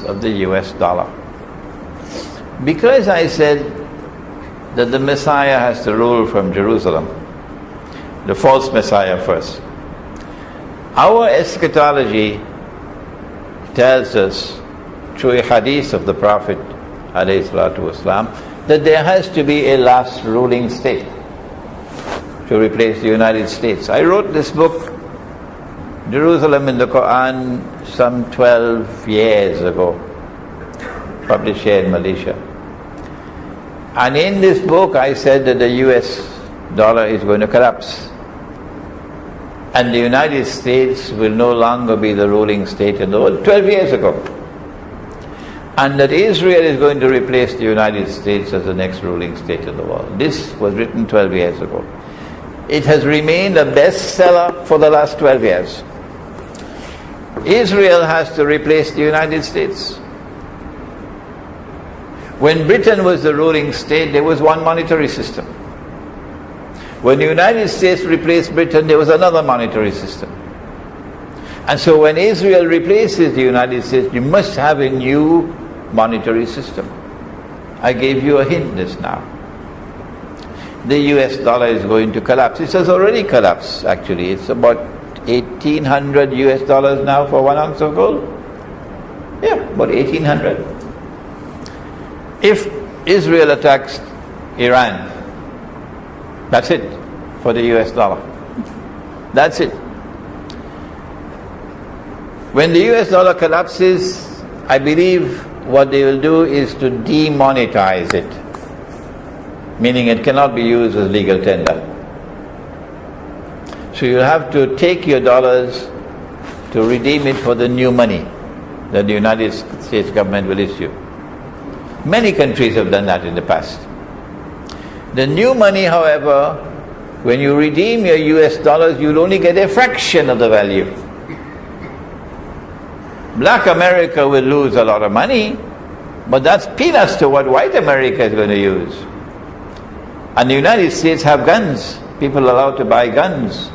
of the US dollar. Because I said that the Messiah has to rule from Jerusalem, the false Messiah first. Our eschatology tells us through a hadith of the Prophet ﷺ, that there has to be a last ruling state to replace the United States. I wrote this book, Jerusalem in the Quran, some 12 years ago, published here in Malaysia. And in this book I said that the US dollar is going to collapse, and the United States will no longer be the ruling state in the world, 12 years ago. And that Israel is going to replace the United States as the next ruling state in the world. This was written 12 years ago. It has remained a bestseller for the last 12 years. Israel has to replace the United States. When Britain was the ruling state, there was one monetary system. When the United States replaced Britain, there was another monetary system. And so when Israel replaces the United States, you must have a new monetary system. I gave you a hint just now. The US dollar is going to collapse. It has already collapsed, actually. It's about 1,800 US dollars now for 1 ounce of gold. Yeah, about 1,800. If Israel attacks Iran, that's it for the US dollar. That's it. When the US dollar collapses, I believe what they will do is to demonetize it, meaning it cannot be used as legal tender. So you'll have to take your dollars to redeem it for the new money that the United States government will issue. Many countries have done that in the past. The new money, however, when you redeem your US dollars, you'll only get a fraction of the value. Black America will lose a lot of money, but that's peanuts to what white America is going to use. And the United States have guns. People are allowed to buy guns.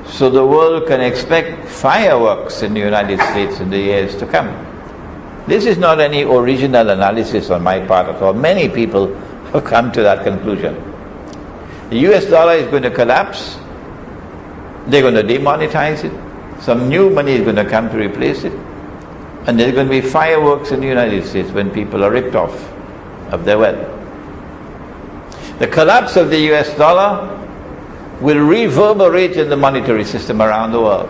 So the world can expect fireworks in the United States in the years to come. This is not any original analysis on my part at all. Many people have come to that conclusion. The US dollar is going to collapse. They're going to demonetize it. Some new money is going to come to replace it. And there's going to be fireworks in the United States when people are ripped off of their wealth. The collapse of the US dollar will reverberate in the monetary system around the world.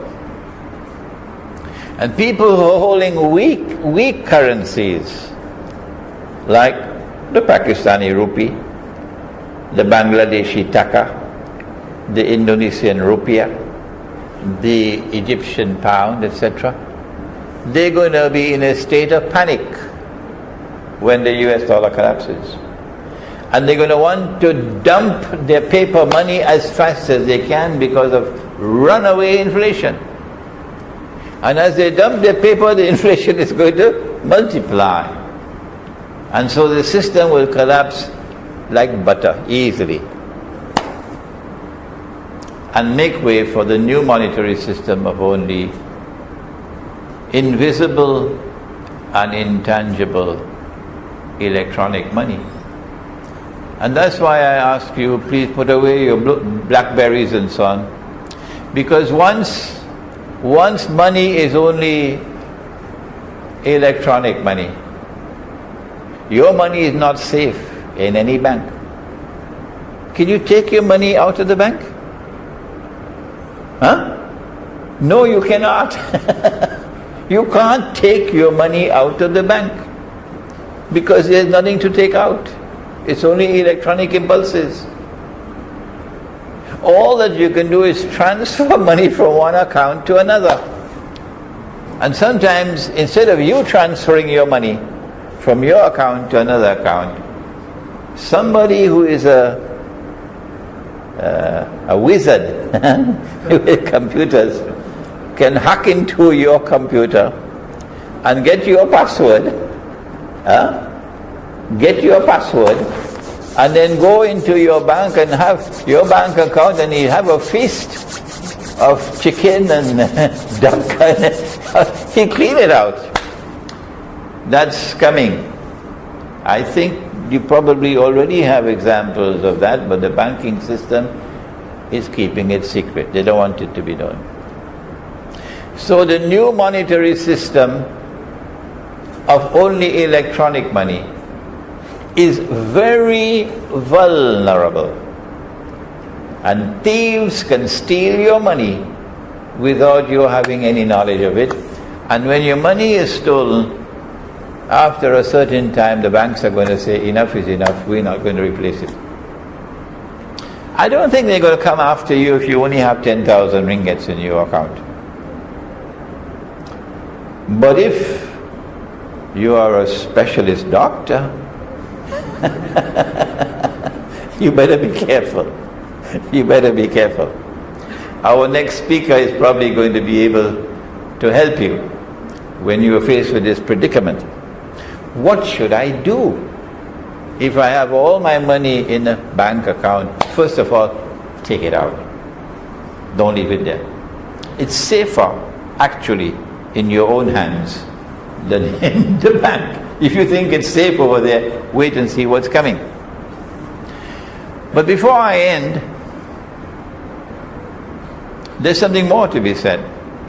And people who are holding weak currencies, like the Pakistani rupee, the Bangladeshi taka, the Indonesian rupiah, the Egyptian pound, etc., they're going to be in a state of panic when the US dollar collapses. And they're going to want to dump their paper money as fast as they can because of runaway inflation. And as they dump their paper, the inflation is going to multiply. And so the system will collapse like butter, easily. And make way for the new monetary system of only invisible and intangible electronic money. And that's why I ask you, please put away your Blackberries and so on. Because once money is only electronic money, your money is not safe in any bank. Can you take your money out of the bank? Huh? No, you cannot. You can't take your money out of the bank because there's nothing to take out. It's only electronic impulses. All that you can do is transfer money from one account to another. And sometimes, instead of you transferring your money from your account to another account, somebody who is a wizard with computers can hack into your computer and get your password, and then go into your bank and have your bank account, and you have a feast of chicken and duck He'll clean it out. That's coming. I think you probably already have examples of that, but the banking system is keeping it secret. They don't want it to be known. So the new monetary system of only electronic money is very vulnerable. And thieves can steal your money without you having any knowledge of it. And when your money is stolen, after a certain time the banks are going to say, enough is enough, we're not going to replace it. I don't think they're going to come after you if you only have 10,000 ringgits in your account. But if you are a specialist doctor, you better be careful. You better be careful. Our next speaker is probably going to be able to help you when you are faced with this predicament. What should I do if I have all my money in a bank account? First of all, take it out. Don't leave it there. It's safer, actually, in your own hands than in the bank. If you think it's safe over there, wait and see what's coming. But before I end, there's something more to be said.